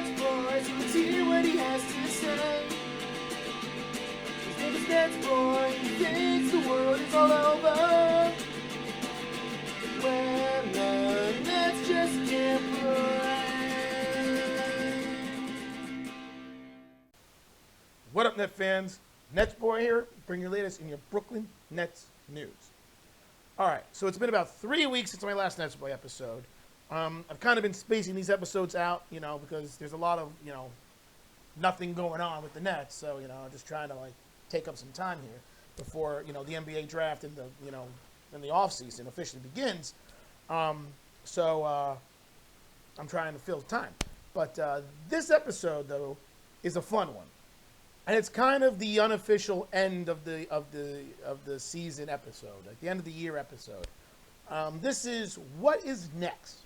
NetsBoy, so let's hear what he has to say. His name is NetsBoy, he thinks the world is all over when the Nets just can't play. What up, Net fans? NetsBoy here, bring your latest in your Brooklyn Nets news. All right, so it's been about 3 weeks since my last NetsBoy episode. I've kind of been spacing these episodes out, because there's a lot of, nothing going on with the Nets. So, I'm just trying to, take up some time here before, the NBA draft and and the offseason officially begins. So I'm trying to fill time. But this episode, though, is a fun one. And it's kind of the unofficial end of the season episode, like the end of the year episode. This is what is next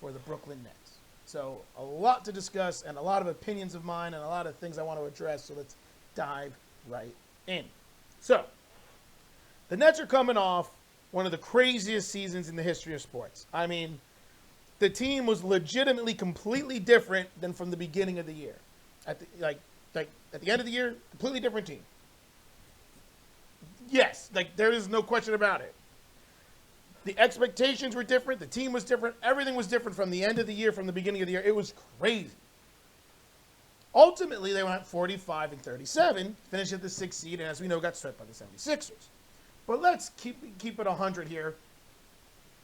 for the Brooklyn Nets. So a lot to discuss and a lot of opinions of mine and a lot of things I want to address. So let's dive right in. So the Nets are coming off one of the craziest seasons in the history of sports. I mean, the team was legitimately completely different than from the beginning of the year. At the end of the year, completely different team. Yes, there is no question about it. The expectations were different. The team was different. Everything was different from the end of the year, from the beginning of the year. It was crazy. Ultimately, they went 45-37, finished at the 6th seed, and as we know, got swept by the 76ers. But let's keep it 100 here.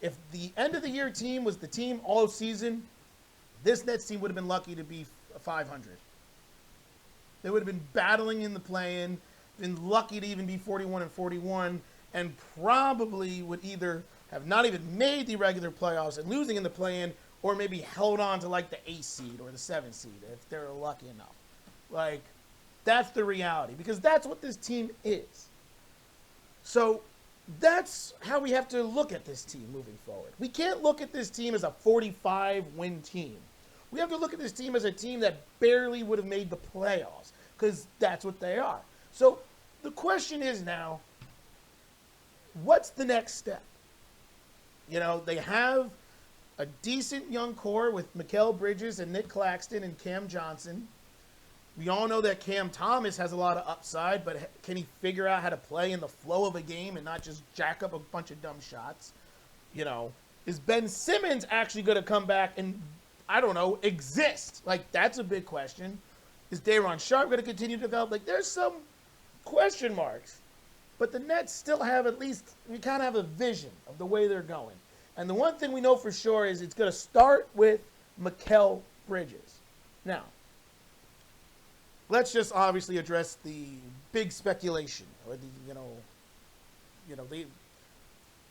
If the end of the year team was the team all season, this Nets team would have been lucky to be 500. They would have been battling in the play-in, been lucky to even be 41-41, and probably would either have not even made the regular playoffs and losing in the play-in, or maybe held on to the 8th seed or the 7th seed if they're lucky enough. That's the reality, because that's what this team is. So that's how we have to look at this team moving forward. We can't look at this team as a 45-win team. We have to look at this team as a team that barely would have made the playoffs, because that's what they are. So the question is now, what's the next step? They have a decent young core with Mikal Bridges and Nick Claxton and Cam Johnson. We all know that Cam Thomas has a lot of upside, but can he figure out how to play in the flow of a game and not just jack up a bunch of dumb shots? Is Ben Simmons actually going to come back and, exist? That's a big question. Is Day'Ron Sharpe going to continue to develop? There's some question marks. But the Nets still have we kind of have a vision of the way they're going. And the one thing we know for sure is it's going to start with Mikal Bridges. Now, let's just obviously address the big speculation or I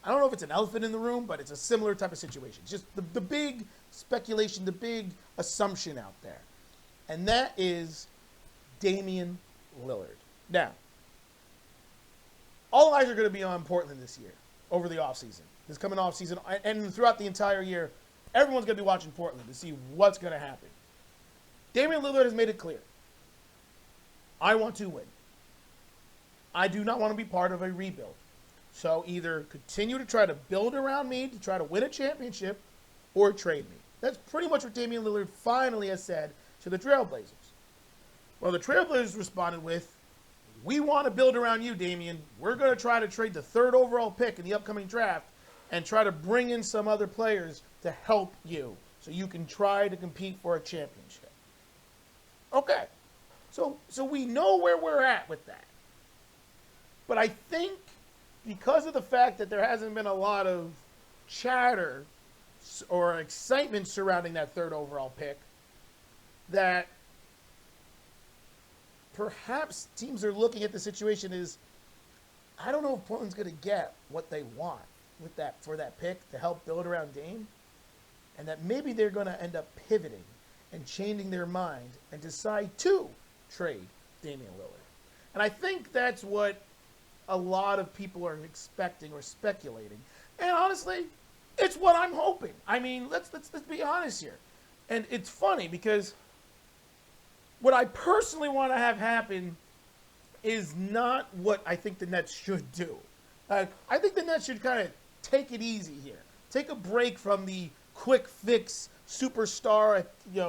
don't know if it's an elephant in the room, but it's a similar type of situation. It's just the big speculation, the big assumption out there. And that is Damian Lillard. Now, all eyes are going to be on Portland this year, over the offseason. This coming offseason, and throughout the entire year, everyone's going to be watching Portland to see what's going to happen. Damian Lillard has made it clear. I want to win. I do not want to be part of a rebuild. So either continue to try to build around me to try to win a championship or trade me. That's pretty much what Damian Lillard finally has said to the Trailblazers. Well, the Trailblazers responded with, we want to build around you, Damian. We're going to try to trade the 3rd overall pick in the upcoming draft and try to bring in some other players to help you so you can try to compete for a championship. Okay. So we know where we're at with that. But I think because of the fact that there hasn't been a lot of chatter or excitement surrounding that 3rd overall pick, that perhaps teams are looking at the situation as, I don't know if Portland's going to get what they want for that pick to help build around Dame, and that maybe they're going to end up pivoting and changing their mind and decide to trade Damian Lillard. And I think that's what a lot of people are expecting or speculating. And honestly, it's what I'm hoping. I mean, let's be honest here. And it's funny because what I personally want to have happen is not what I think the Nets should do. I think the Nets should kind of take it easy here. Take a break from the quick fix superstar,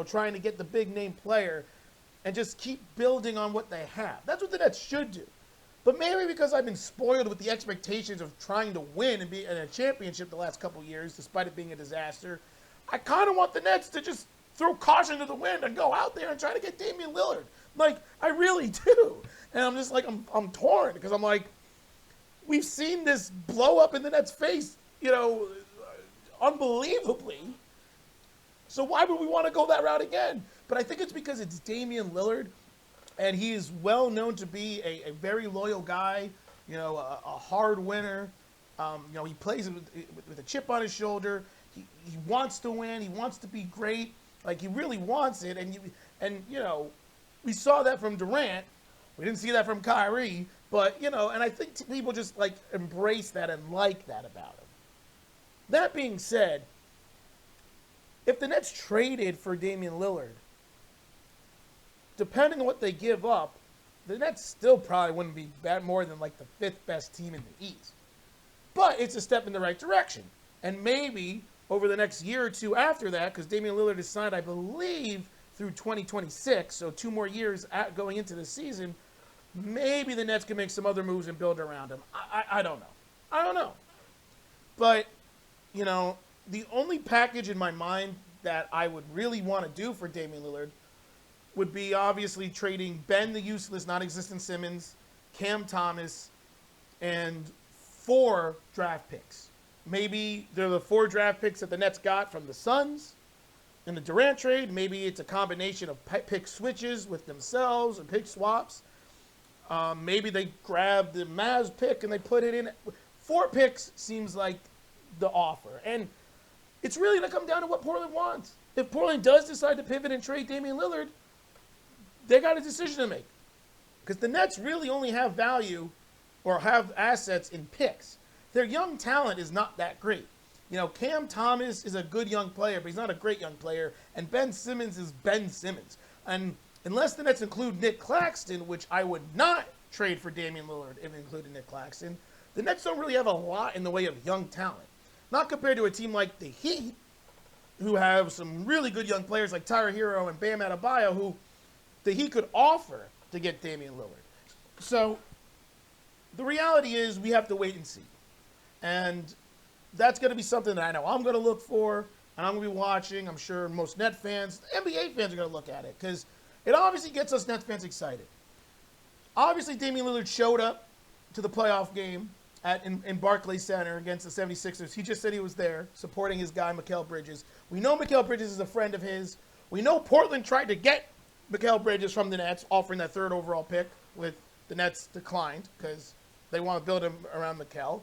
trying to get the big name player, and just keep building on what they have. That's what the Nets should do. But maybe because I've been spoiled with the expectations of trying to win and be in a championship the last couple years, despite it being a disaster, I kind of want the Nets to just throw caution to the wind and go out there and try to get Damian Lillard. Like, I really do. And I'm just like, I'm torn because I'm like, we've seen this blow up in the Nets' face, unbelievably. So why would we want to go that route again? But I think it's because it's Damian Lillard, and he is well known to be a very loyal guy, a hard winner. He plays with a chip on his shoulder. He wants to win. He wants to be great. Like, he really wants it. And we saw that from Durant. We didn't see that from Kyrie. But, and I think people just, embrace that and like that about him. That being said, if the Nets traded for Damian Lillard, depending on what they give up, the Nets still probably wouldn't be more than the fifth best team in the East. But it's a step in the right direction. And maybe over the next year or two after that, because Damian Lillard is signed, I believe, through 2026, so 2 more years going into the season, maybe the Nets can make some other moves and build around him. I don't know. I don't know. But, the only package in my mind that I would really want to do for Damian Lillard would be obviously trading Ben the useless, non-existent Simmons, Cam Thomas, and 4 draft picks. Maybe they're the 4 draft picks that the Nets got from the Suns in the Durant trade. Maybe it's a combination of pick switches with themselves and pick swaps. Maybe they grab the Mavs pick and they put it in. 4 picks seems like the offer. And it's really going to come down to what Portland wants. If Portland does decide to pivot and trade Damian Lillard, they got a decision to make. Because the Nets really only have value or have assets in picks. Their young talent is not that great. Cam Thomas is a good young player, but he's not a great young player. And Ben Simmons is Ben Simmons. And unless the Nets include Nick Claxton, which I would not trade for Damian Lillard if it included Nick Claxton, the Nets don't really have a lot in the way of young talent. Not compared to a team like the Heat, who have some really good young players like Tyler Hero and Bam Adebayo, who the Heat could offer to get Damian Lillard. So the reality is we have to wait and see. And that's going to be something that I know I'm going to look for, and I'm going to be watching. I'm sure most Net fans, NBA fans are going to look at it, because it obviously gets us Nets fans excited. Obviously, Damian Lillard showed up to the playoff game in Barclays Center against the 76ers. He just said he was there supporting his guy, Mikal Bridges. We know Mikal Bridges is a friend of his. We know Portland tried to get Mikal Bridges from the Nets, offering that 3rd overall pick, with the Nets declined because they want to build him around Mikal.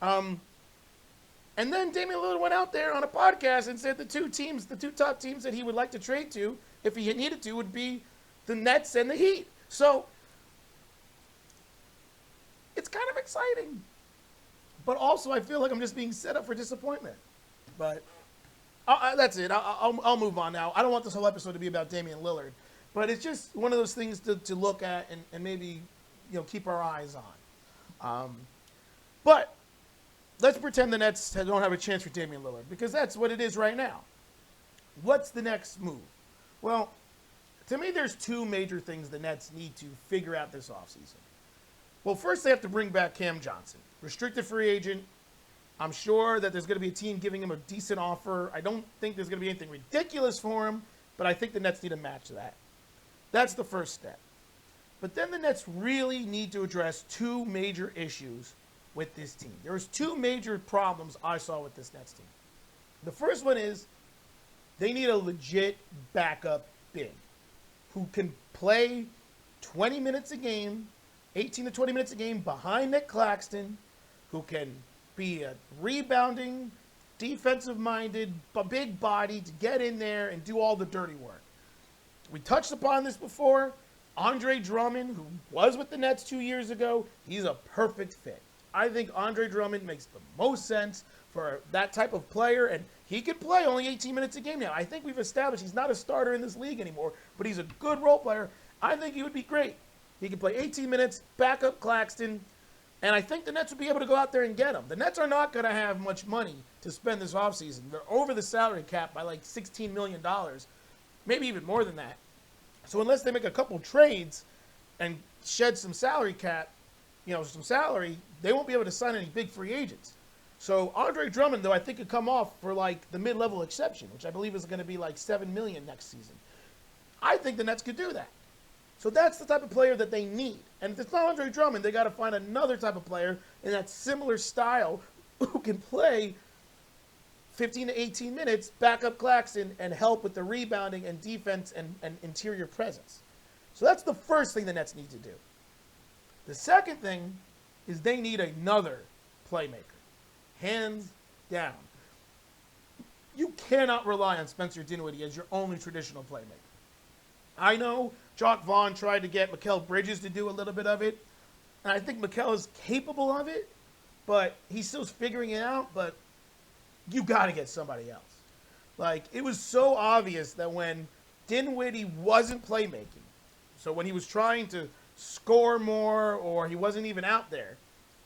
And then Damian Lillard went out there on a podcast and said the 2 top teams that he would like to trade to, if he needed to, would be the Nets and the Heat. So it's kind of exciting. But also, I feel like I'm just being set up for disappointment. But that's it. I'll move on now. I don't want this whole episode to be about Damian Lillard. But it's just one of those things to look at and maybe keep our eyes on. But let's pretend the Nets don't have a chance for Damian Lillard, because that's what it is right now. What's the next move? Well, to me, there's 2 major things the Nets need to figure out this offseason. Well, first they have to bring back Cam Johnson. Restricted free agent. I'm sure that there's going to be a team giving him a decent offer. I don't think there's going to be anything ridiculous for him, but I think the Nets need to match that. That's the first step. But then the Nets really need to address 2 major issues with this team. There's 2 major problems I saw with this Nets team. The first one is they need a legit backup big who can play 20 minutes a game, 18 to 20 minutes a game behind Nick Claxton, who can be a rebounding, defensive-minded, big body to get in there and do all the dirty work. We touched upon this before. Andre Drummond, who was with the Nets 2 years ago, he's a perfect fit. I think Andre Drummond makes the most sense for that type of player, and he could play only 18 minutes a game now. I think we've established he's not a starter in this league anymore, but he's a good role player. I think he would be great. He could play 18 minutes, back up Claxton, And I think the Nets would be able to go out there and get him. The Nets are not going to have much money to spend this offseason. They're over the salary cap by like $16 million, maybe even more than that. So unless they make a couple trades and shed some salary cap, some salary, they won't be able to sign any big free agents. So Andre Drummond, though, I think could come off for like the mid-level exception, which I believe is going to be like $7 million next season. I think the Nets could do that. So that's the type of player that they need. And if it's not Andre Drummond, they got to find another type of player in that similar style who can play 15 to 18 minutes, back up Claxton, and help with the rebounding and defense and interior presence. So that's the first thing the Nets need to do. The second thing is they need another playmaker. Hands down. You cannot rely on Spencer Dinwiddie as your only traditional playmaker. I know Jock Vaughn tried to get Mikal Bridges to do a little bit of it, and I think Mikal is capable of it, but he's still figuring it out, but you got to get somebody else. Like, it was so obvious that when Dinwiddie wasn't playmaking, so when he was trying to score more or he wasn't even out there,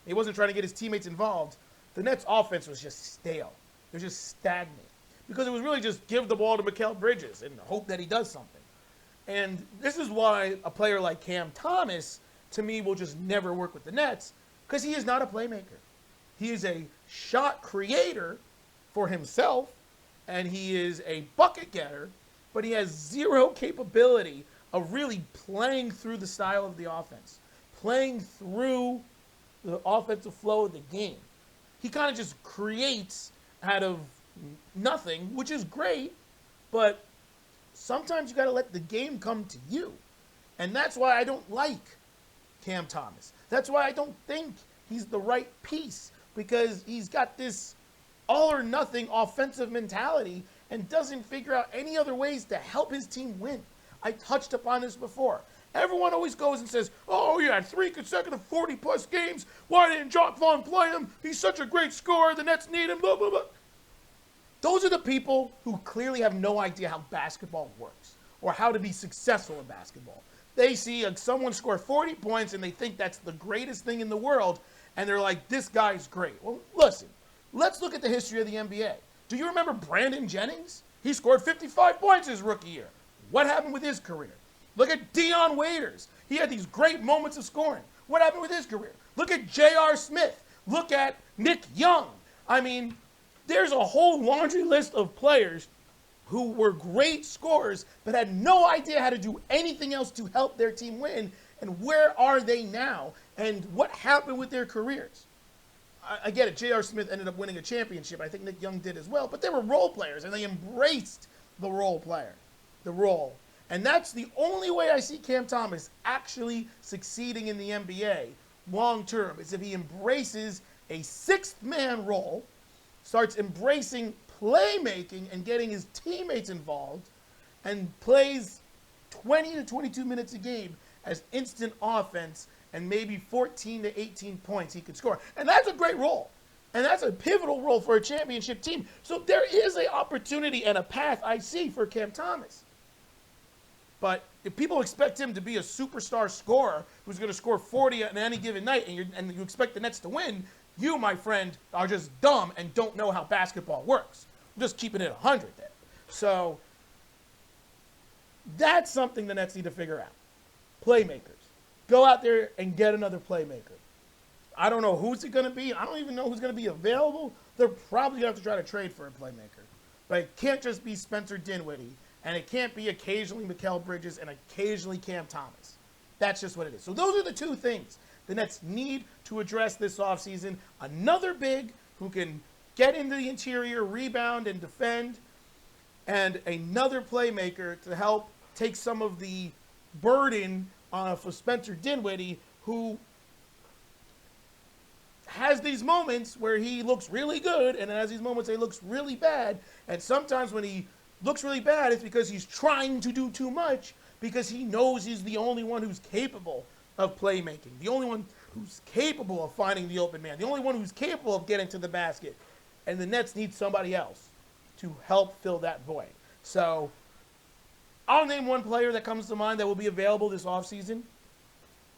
he wasn't trying to get his teammates involved, the Nets' offense was just stale. It was just stagnant. Because it was really just give the ball to Mikal Bridges and hope that he does something. And this is why a player like Cam Thomas, to me, will just never work with the Nets, because he is not a playmaker. He is a shot creator for himself, and he is a bucket getter, but he has zero capability of really playing through the style of the offense, playing through the offensive flow of the game. He kind of just creates out of nothing, which is great, but sometimes you got to let the game come to you. And that's why I don't like Cam Thomas. That's why I don't think he's the right piece, because he's got this all or nothing offensive mentality and doesn't figure out any other ways to help his team win. I touched upon this before. Everyone always goes and says, oh, he had 3 consecutive 40-plus games. Why didn't Jock Vaughn play him? He's such a great scorer. The Nets need him, blah, blah, blah. Those are the people who clearly have no idea how basketball works or how to be successful in basketball. They see someone score 40 points and they think that's the greatest thing in the world, and they're like, this guy's great. Well, listen, let's look at the history of the NBA. Do you remember Brandon Jennings? He scored 55 points his rookie year. What happened with his career? Look at Deion Waiters. He had these great moments of scoring. What happened with his career? Look at J.R. Smith. Look at Nick Young. I mean, there's a whole laundry list of players who were great scorers but had no idea how to do anything else to help their team win. And where are they now? And what happened with their careers? I get it. J.R. Smith ended up winning a championship. I think Nick Young did as well. But they were role players, and they embraced the role player, the role. And that's the only way I see Cam Thomas actually succeeding in the NBA long term, is if he embraces a sixth-man role, starts embracing playmaking and getting his teammates involved, and plays 20 to 22 minutes a game as instant offense, and maybe 14 to 18 points he could score. And that's a great role. And that's a pivotal role for a championship team. So there is an opportunity and a path I see for Cam Thomas. But if people expect him to be a superstar scorer who's going to score 40 on any given night, and you expect the Nets to win, you, my friend, are just dumb and don't know how basketball works. I'm just keeping it 100 there. So that's something the Nets need to figure out. Playmakers. Go out there and get another playmaker. I don't know who's it going to be. I don't even know who's going to be available. They're probably going to have to try to trade for a playmaker. But it can't just be Spencer Dinwiddie, and it can't be occasionally Mikal Bridges and occasionally Cam Thomas. That's just what it is. So those are the two things the Nets need to address this offseason. Another big who can get into the interior, rebound, and defend, and another playmaker to help take some of the burden for Spencer Dinwiddie, who has these moments where he looks really good and has these moments where he looks really bad. And sometimes when he looks really bad, it's because he's trying to do too much, because he knows he's the only one who's capable of playmaking, the only one who's capable of finding the open man, the only one who's capable of getting to the basket. And the Nets need somebody else to help fill that void. So I'll name one player that comes to mind that will be available this offseason.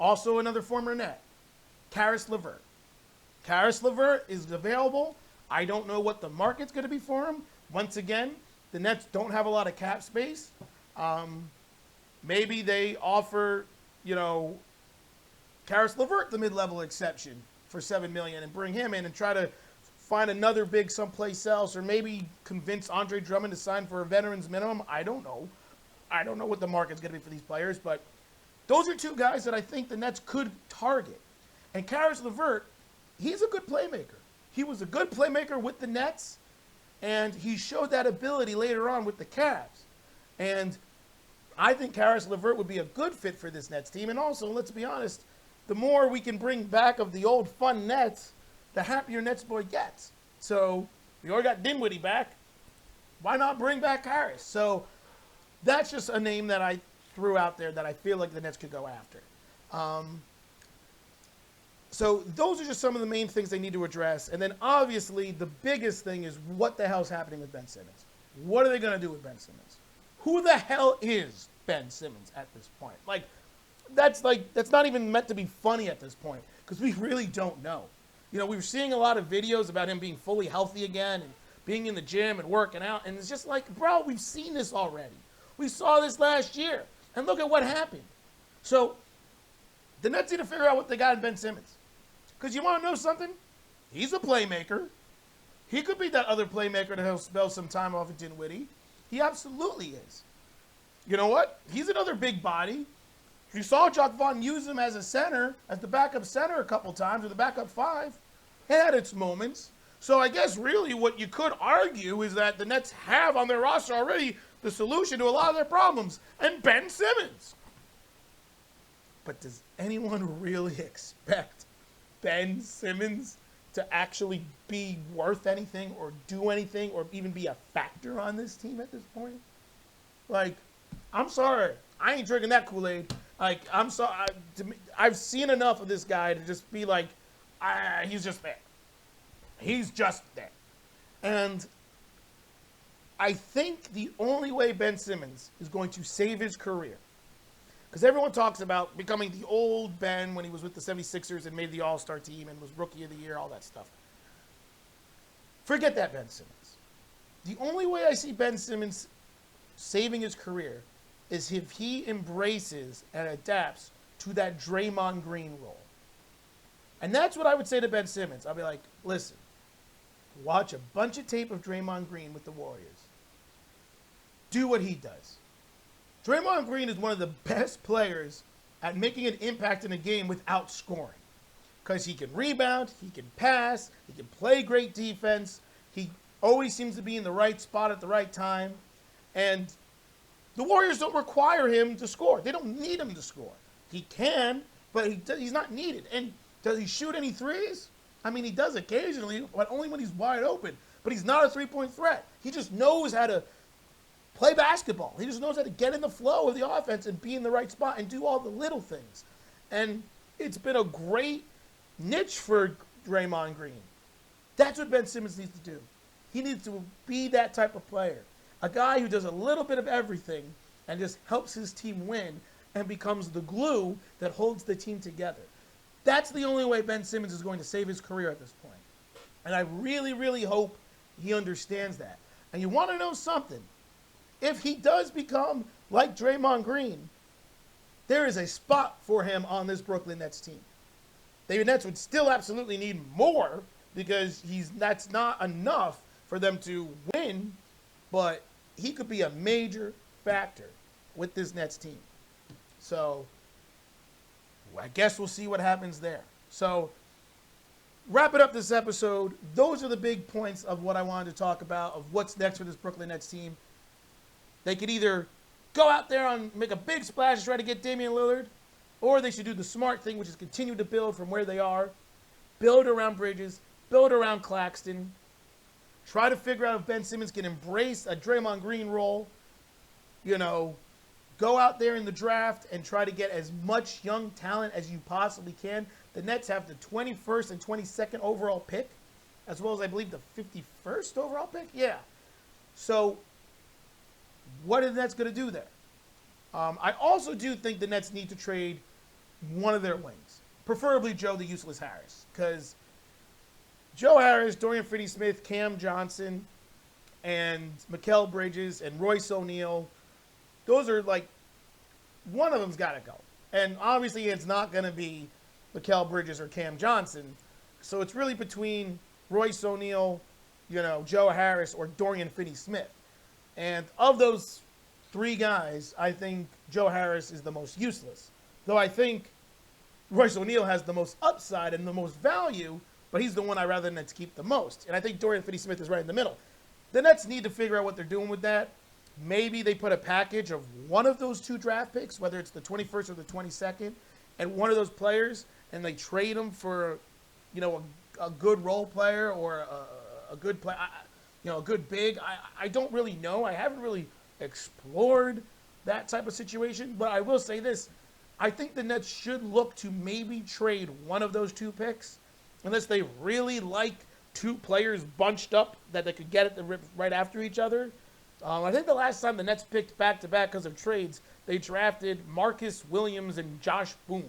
Also another former Net, Karis LeVert. Karis LeVert is available. I don't know what the market's going to be for him. Once again, the Nets don't have a lot of cap space. Maybe they offer, Karis LeVert the mid-level exception for $7 million and bring him in and try to find another big someplace else, or maybe convince Andre Drummond to sign for a veteran's minimum. I don't know. I don't know what the market's going to be for these players, but those are two guys that I think the Nets could target. And Karis LeVert, he's a good playmaker. He was a good playmaker with the Nets, and he showed that ability later on with the Cavs. And I think Karis LeVert would be a good fit for this Nets team. And also, let's be honest, the more we can bring back of the old fun Nets, the happier NetsBoy gets. So we already got Dinwiddie back. Why not bring back Karis? So that's just a name that I threw out there that I feel like the Nets could go after. So those are just some of the main things they need to address. And then obviously the biggest thing is what the hell's happening with Ben Simmons? What are they going to do with Ben Simmons? Who the hell is Ben Simmons at this point? That's not even meant to be funny at this point because we really don't know. We were seeing a lot of videos about him being fully healthy again and being in the gym and working out. And it's just like, bro, we've seen this already. We saw this last year. And look at what happened. So the Nets need to figure out what they got in Ben Simmons. Because you want to know something? He's a playmaker. He could be that other playmaker that he'll spell some time off at Dinwiddie. He absolutely is. You know what? He's another big body. You saw Jacques Vaughn use him as a center, as the backup center a couple times, or the backup five. It had its moments. So I guess really what you could argue is that the Nets have on their roster already the solution to a lot of their problems, and Ben Simmons. But does anyone really expect Ben Simmons to actually be worth anything or do anything or even be a factor on this team at this point? I'm sorry. I ain't drinking that Kool-Aid. I'm sorry. I've seen enough of this guy to just be like, he's just there. He's just there. And I think the only way Ben Simmons is going to save his career, because everyone talks about becoming the old Ben when he was with the 76ers and made the All-Star team and was Rookie of the Year, all that stuff. Forget that, Ben Simmons. The only way I see Ben Simmons saving his career is if he embraces and adapts to that Draymond Green role. And that's what I would say to Ben Simmons. I'll be like, listen, watch a bunch of tape of Draymond Green with the Warriors. Do what he does. Draymond Green is one of the best players at making an impact in a game without scoring. Because he can rebound, he can pass, he can play great defense. He always seems to be in the right spot at the right time. And the Warriors don't require him to score. They don't need him to score. He can, but he's not needed. And does he shoot any threes? I mean, he does occasionally, but only when he's wide open. But he's not a three-point threat. He just knows how to play basketball. He just knows how to get in the flow of the offense and be in the right spot and do all the little things. And it's been a great niche for Draymond Green. That's what Ben Simmons needs to do. He needs to be that type of player. A guy who does a little bit of everything and just helps his team win and becomes the glue that holds the team together. That's the only way Ben Simmons is going to save his career at this point. And I really, really hope he understands that. And you want to know something? If he does become like Draymond Green, there is a spot for him on this Brooklyn Nets team. The Nets would still absolutely need more because that's not enough for them to win, but he could be a major factor with this Nets team. So I guess we'll see what happens there. So wrapping up this episode, those are the big points of what I wanted to talk about, of what's next for this Brooklyn Nets team. They could either go out there and make a big splash and try to get Damian Lillard, or they should do the smart thing, which is continue to build from where they are, build around Bridges, build around Claxton, try to figure out if Ben Simmons can embrace a Draymond Green role, go out there in the draft and try to get as much young talent as you possibly can. The Nets have the 21st and 22nd overall pick, as well as I believe the 51st overall pick. Yeah. So what are the Nets going to do there? I also do think the Nets need to trade one of their wings, preferably Joe the Useless Harris, because Joe Harris, Dorian Finney-Smith, Cam Johnson, and Mikal Bridges and Royce O'Neal, those are like, one of them's got to go. And obviously it's not going to be Mikal Bridges or Cam Johnson. So it's really between Royce O'Neal, Joe Harris, or Dorian Finney-Smith. And of those three guys, I think Joe Harris is the most useless. Though I think Royce O'Neal has the most upside and the most value, but he's the one I'd rather Nets keep the most. And I think Dorian Finney-Smith is right in the middle. The Nets need to figure out what they're doing with that. Maybe they put a package of one of those two draft picks, whether it's the 21st or the 22nd, and one of those players, and they trade them for, a good role player or a good play, a good big. I don't really know. I haven't really explored that type of situation, but I will say this. I think the Nets should look to maybe trade one of those two picks, unless they really like two players bunched up that they could get at the right after each other. I think the last time the Nets picked back-to-back because of trades, they drafted Marcus Williams and Josh Boone.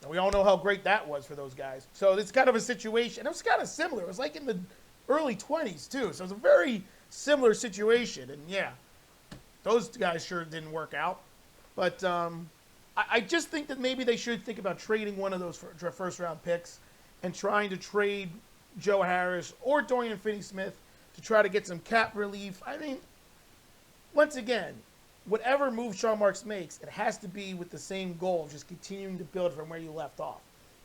And we all know how great that was for those guys. So it's kind of a situation. It was kind of similar. It was like in the early 20s, too. So it was a very similar situation. And, yeah, those guys sure didn't work out. But I just think that maybe they should think about trading one of those first-round picks and trying to trade Joe Harris or Dorian Finney-Smith to try to get some cap relief. I mean, once again, whatever move Sean Marks makes, it has to be with the same goal of just continuing to build from where you left off.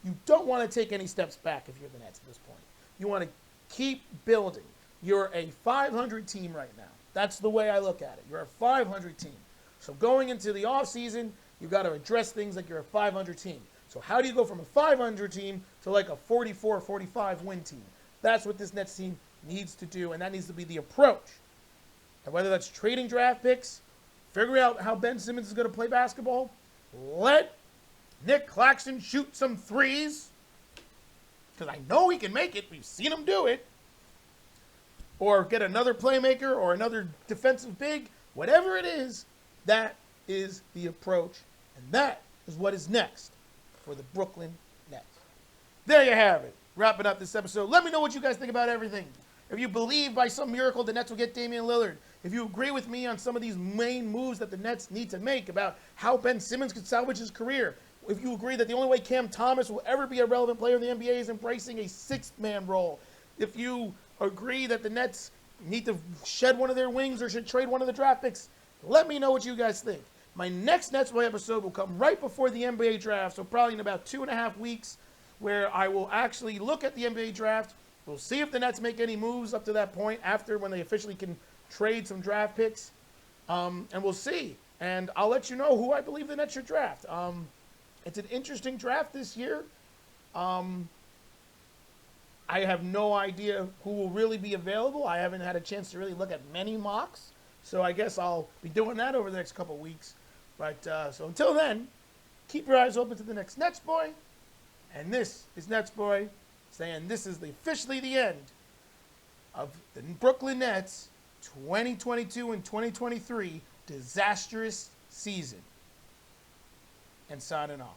You don't want to take any steps back if you're the Nets at this point. You want to keep building. You're a 500 team right now. That's the way I look at it. You're a 500 team. So going into the offseason, you've got to address things like you're a 500 team. So how do you go from a 500 team to like a 44, 45 win team? That's what this Nets team needs to do, and that needs to be the approach. And whether that's trading draft picks, figuring out how Ben Simmons is going to play basketball, let Nick Claxton shoot some threes, because I know he can make it. We've seen him do it. Or get another playmaker or another defensive big. Whatever it is, that is the approach, and that is what is next for the Brooklyn Nets. There you have it. Wrapping up this episode. Let me know what you guys think about everything. If you believe by some miracle the Nets will get Damian Lillard, if you agree with me on some of these main moves that the Nets need to make about how Ben Simmons could salvage his career, if you agree that the only way Cam Thomas will ever be a relevant player in the NBA is embracing a sixth-man role, if you agree that the Nets need to shed one of their wings or should trade one of the draft picks, let me know what you guys think. My next NetsBoy episode will come right before the NBA draft, so probably in about 2.5 weeks, where I will actually look at the NBA draft. We'll see if the Nets make any moves up to that point after when they officially can trade some draft picks. And we'll see. And I'll let you know who I believe the Nets should draft. It's an interesting draft this year. I have no idea who will really be available. I haven't had a chance to really look at many mocks. So I guess I'll be doing that over the next couple weeks. But so until then, keep your eyes open to the next NetsBoy. And this is NetsBoy saying this is officially the end of the Brooklyn Nets 2022 and 2023 disastrous season. And signing off.